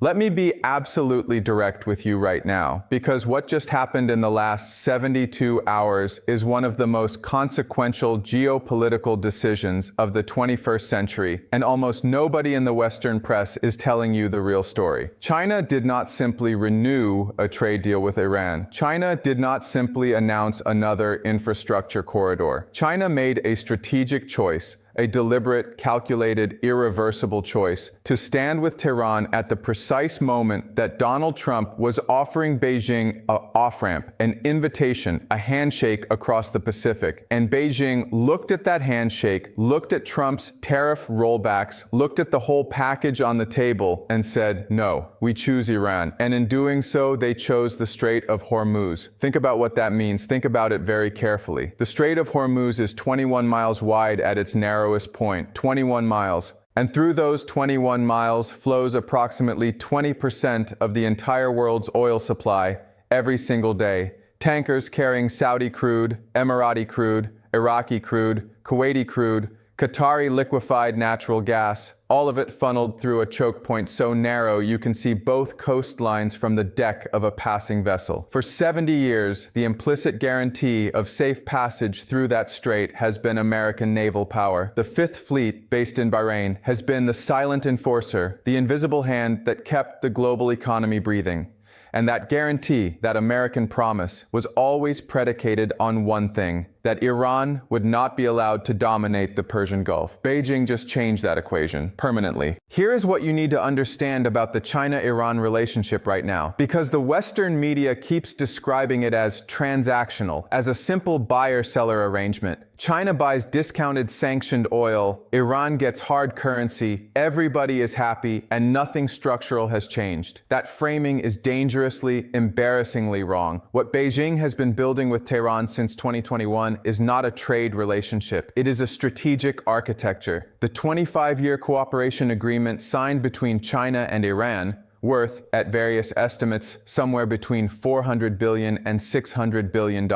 Let me be absolutely direct with you right now, because what just happened in the last 72 hours is one of the most consequential geopolitical decisions of the 21st century, and almost nobody in the Western press is telling you the real story. China did not simply renew a trade deal with Iran. China did not simply announce another infrastructure corridor. China made a strategic choice, a deliberate, calculated, irreversible choice to stand with Tehran at the precise moment that Donald Trump was offering Beijing an off-ramp, an invitation, a handshake across the Pacific. And Beijing looked at that handshake, looked at Trump's tariff rollbacks, looked at the whole package on the table and said, no, we choose Iran. And in doing so, they chose the Strait of Hormuz. Think about what that means. Think about it very carefully. The Strait of Hormuz is 21 miles wide at its narrowest point, 21 miles. And through those 21 miles flows approximately 20% of the entire world's oil supply every single day. Tankers carrying Saudi crude, Emirati crude, Iraqi crude, Kuwaiti crude, Qatari liquefied natural gas, all of it funneled through a choke point so narrow you can see both coastlines from the deck of a passing vessel. For 70 years, the implicit guarantee of safe passage through that strait has been American naval power. The Fifth Fleet, based in Bahrain, has been the silent enforcer, the invisible hand that kept the global economy breathing. And that guarantee, that American promise, was always predicated on one thing: that Iran would not be allowed to dominate the Persian Gulf. Beijing just changed that equation permanently. Here is what you need to understand about the China-Iran relationship right now. Because the Western media keeps describing it as transactional, as a simple buyer-seller arrangement. China buys discounted sanctioned oil, Iran gets hard currency, everybody is happy, and nothing structural has changed. That framing is dangerously, embarrassingly wrong. What Beijing has been building with Tehran since 2021 is not a trade relationship. It is a strategic architecture. The 25-year cooperation agreement signed between China and Iran, worth, at various estimates, somewhere between $400 billion and $600 billion,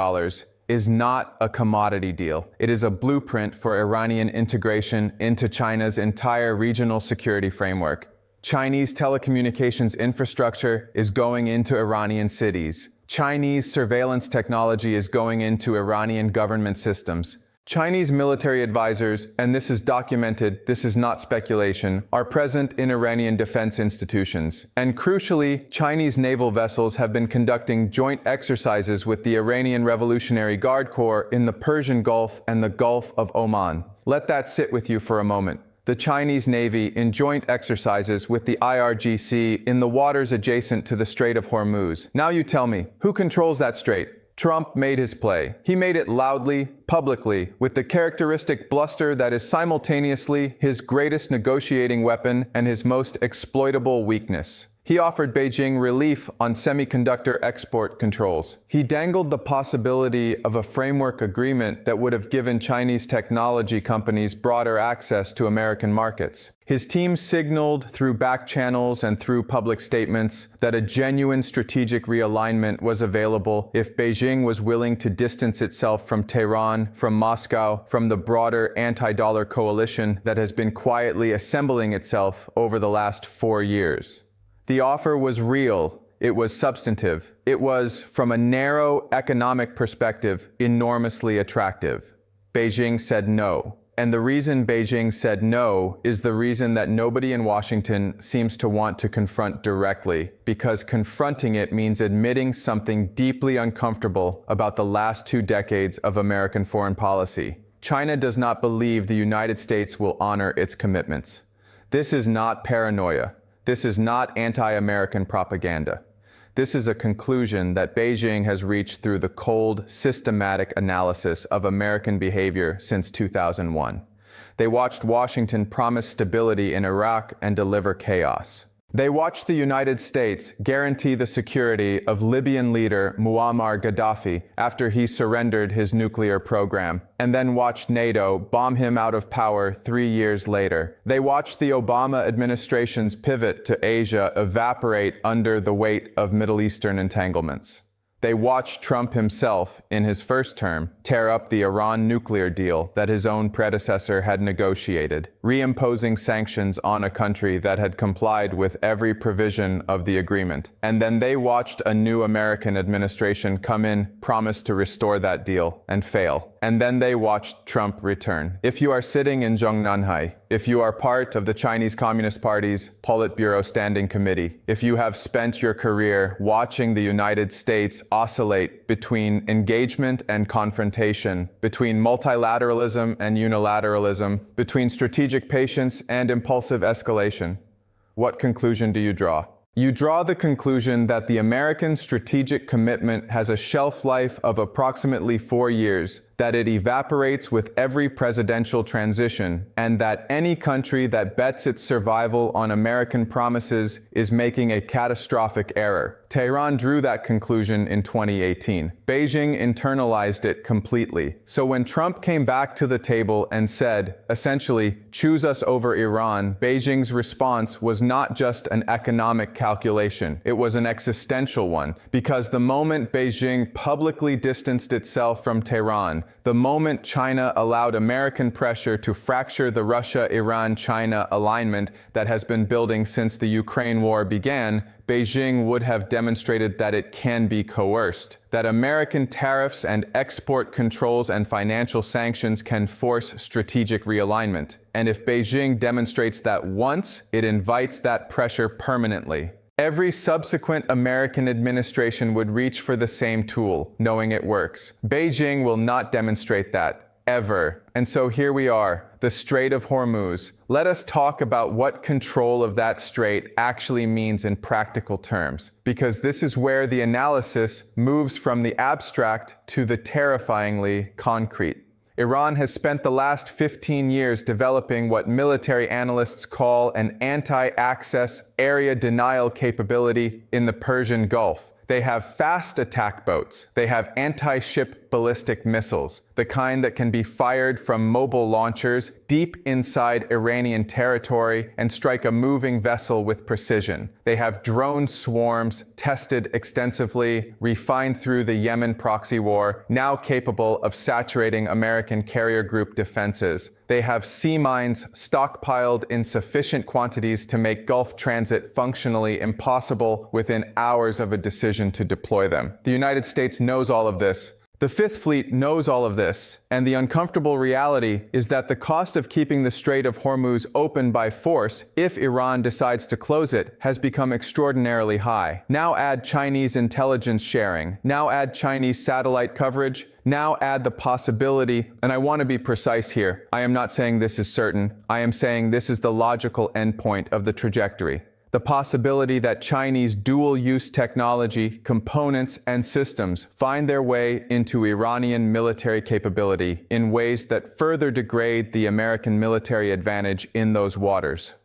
is not a commodity deal. It is a blueprint for Iranian integration into China's entire regional security framework. Chinese telecommunications infrastructure is going into Iranian cities. Chinese surveillance technology is going into Iranian government systems. Chinese military advisors, and this is documented, this is not speculation, are present in Iranian defense institutions. And crucially, Chinese naval vessels have been conducting joint exercises with the Iranian Revolutionary Guard Corps in the Persian Gulf and the Gulf of Oman. Let that sit with you for a moment. The Chinese Navy in joint exercises with the IRGC in the waters adjacent to the Strait of Hormuz. Now you tell me, who controls that strait? Trump made his play. He made it loudly, publicly, with the characteristic bluster that is simultaneously his greatest negotiating weapon and his most exploitable weakness. He offered Beijing relief on semiconductor export controls. He dangled the possibility of a framework agreement that would have given Chinese technology companies broader access to American markets. His team signaled through back channels and through public statements that a genuine strategic realignment was available if Beijing was willing to distance itself from Tehran, from Moscow, from the broader anti-dollar coalition that has been quietly assembling itself over the last 4 years. The offer was real, it was substantive, it was, from a narrow economic perspective, enormously attractive. Beijing said no. And the reason Beijing said no is the reason that nobody in Washington seems to want to confront directly, because confronting it means admitting something deeply uncomfortable about the last 2 decades of American foreign policy. China does not believe the United States will honor its commitments. This is not paranoia. This is not anti-American propaganda. This is a conclusion that Beijing has reached through the cold, systematic analysis of American behavior since 2001. They watched Washington promise stability in Iraq and deliver chaos. They watched the United States guarantee the security of Libyan leader Muammar Gaddafi after he surrendered his nuclear program, and then watched NATO bomb him out of power 3 years later. They watched the Obama administration's pivot to Asia evaporate under the weight of Middle Eastern entanglements. They watched Trump himself, in his first term, tear up the Iran nuclear deal that his own predecessor had negotiated, reimposing sanctions on a country that had complied with every provision of the agreement. And then they watched a new American administration come in, promise to restore that deal, and fail. And then they watched Trump return. If you are sitting in Zhongnanhai, if you are part of the Chinese Communist Party's Politburo Standing Committee, if you have spent your career watching the United States oscillate between engagement and confrontation, between multilateralism and unilateralism, between strategic patience and impulsive escalation, what conclusion do you draw? You draw the conclusion that the American strategic commitment has a shelf life of approximately 4 years, that it evaporates with every presidential transition, and that any country that bets its survival on American promises is making a catastrophic error. Tehran drew that conclusion in 2018. Beijing internalized it completely. So when Trump came back to the table and said, essentially, choose us over Iran, Beijing's response was not just an economic calculation. It was an existential one, because the moment Beijing publicly distanced itself from Tehran, the moment China allowed American pressure to fracture the Russia-Iran-China alignment that has been building since the Ukraine war began, Beijing would have demonstrated that it can be coerced, that American tariffs and export controls and financial sanctions can force strategic realignment. And if Beijing demonstrates that once, it invites that pressure permanently. Every subsequent American administration would reach for the same tool, knowing it works. Beijing will not demonstrate that, ever. And so here we are, the Strait of Hormuz. Let us talk about what control of that strait actually means in practical terms, because this is where the analysis moves from the abstract to the terrifyingly concrete. Iran has spent the last 15 years developing what military analysts call an anti-access area denial capability in the Persian Gulf. They have fast attack boats. They have anti-ship ballistic missiles, the kind that can be fired from mobile launchers deep inside Iranian territory and strike a moving vessel with precision. They have drone swarms tested extensively, refined through the Yemen proxy war, now capable of saturating American carrier group defenses. They have sea mines stockpiled in sufficient quantities to make Gulf transit functionally impossible within hours of a decision to deploy them. The United States knows all of this. The Fifth Fleet knows all of this, and the uncomfortable reality is that the cost of keeping the Strait of Hormuz open by force, if Iran decides to close it, has become extraordinarily high. Now add Chinese intelligence sharing, now add Chinese satellite coverage, now add the possibility, and I want to be precise here, I am not saying this is certain, I am saying this is the logical endpoint of the trajectory. The possibility that Chinese dual-use technology, components, and systems find their way into Iranian military capability in ways that further degrade the American military advantage in those waters.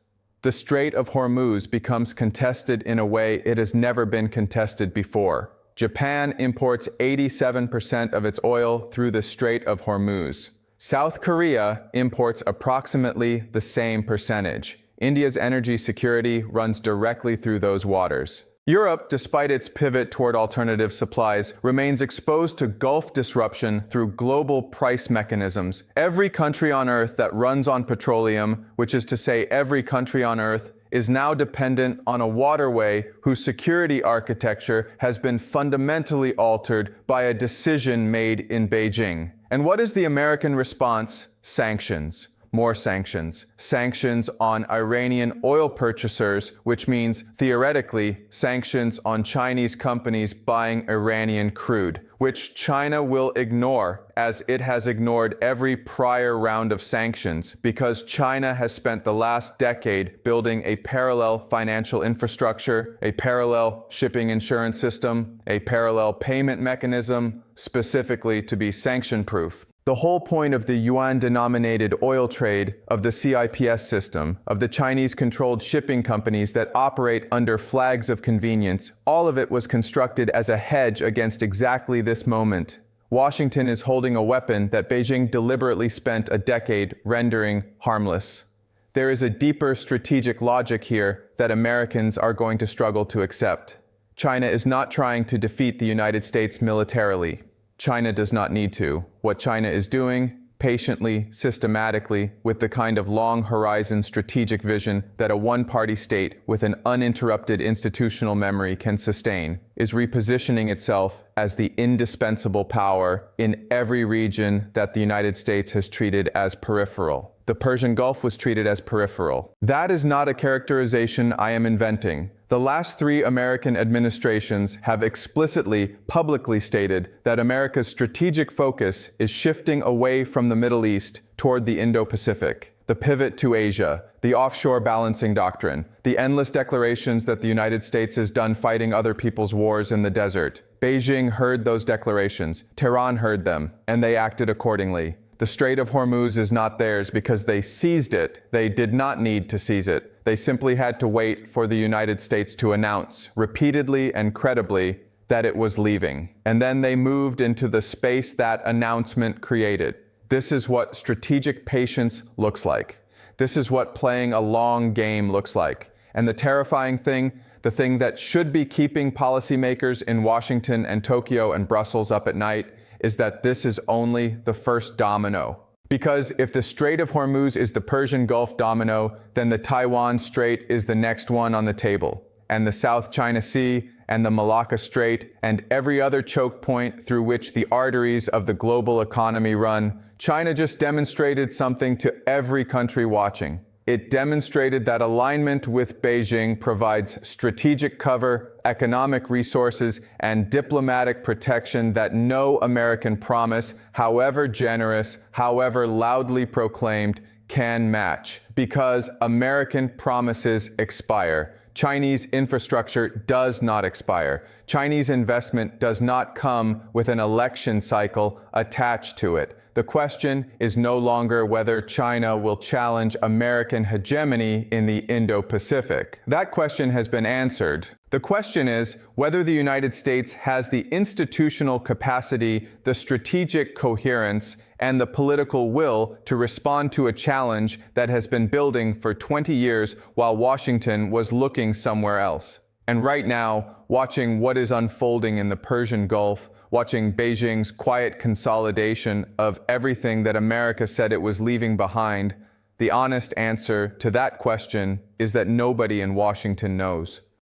The Strait of Hormuz becomes contested in a way it has never been contested before. Japan imports 87% of its oil through the Strait of Hormuz. South Korea imports approximately the same percentage. India's energy security runs directly through those waters. Europe, despite its pivot toward alternative supplies, remains exposed to Gulf disruption through global price mechanisms. Every country on Earth that runs on petroleum, which is to say every country on Earth, is now dependent on a waterway whose security architecture has been fundamentally altered by a decision made in Beijing. And what is the American response? Sanctions. More sanctions. Sanctions on Iranian oil purchasers, which means, theoretically, sanctions on Chinese companies buying Iranian crude, which China will ignore, as it has ignored every prior round of sanctions, because China has spent the last decade building a parallel financial infrastructure, a parallel shipping insurance system, a parallel payment mechanism, specifically to be sanction-proof. The whole point of the yuan-denominated oil trade, of the CIPS system, of the Chinese-controlled shipping companies that operate under flags of convenience, all of it was constructed as a hedge against exactly this moment. Washington is holding a weapon that Beijing deliberately spent a decade rendering harmless. There is a deeper strategic logic here that Americans are going to struggle to accept. China is not trying to defeat the United States militarily. China does not need to. What China is doing, patiently, systematically, with the kind of long-horizon strategic vision that a one-party state with an uninterrupted institutional memory can sustain, is repositioning itself as the indispensable power in every region that the United States has treated as peripheral. The Persian Gulf was treated as peripheral. That is not a characterization I am inventing. The last 3 American administrations have explicitly, publicly stated that America's strategic focus is shifting away from the Middle East toward the Indo-Pacific. The pivot to Asia, the offshore balancing doctrine, the endless declarations that the United States is done fighting other people's wars in the desert. Beijing heard those declarations, Tehran heard them, and they acted accordingly. The Strait of Hormuz is not theirs because they seized it. They did not need to seize it. They simply had to wait for the United States to announce, repeatedly and credibly, that it was leaving. And then they moved into the space that announcement created. This is what strategic patience looks like. This is what playing a long game looks like. And the terrifying thing, the thing that should be keeping policymakers in Washington and Tokyo and Brussels up at night, is that this is only the first domino. Because if the Strait of Hormuz is the Persian Gulf domino, then the Taiwan Strait is the next one on the table. And the South China Sea, and the Malacca Strait, and every other choke point through which the arteries of the global economy run, China just demonstrated something to every country watching. It demonstrated that alignment with Beijing provides strategic cover, economic resources, and diplomatic protection that no American promise, however generous, however loudly proclaimed, can match. Because American promises expire. Chinese infrastructure does not expire. Chinese investment does not come with an election cycle attached to it. The question is no longer whether China will challenge American hegemony in the Indo-Pacific. That question has been answered. The question is whether the United States has the institutional capacity, the strategic coherence, and the political will to respond to a challenge that has been building for 20 years while Washington was looking somewhere else. And right now, watching what is unfolding in the Persian Gulf, watching Beijing's quiet consolidation of everything that America said it was leaving behind, the honest answer to that question is that nobody in Washington knows.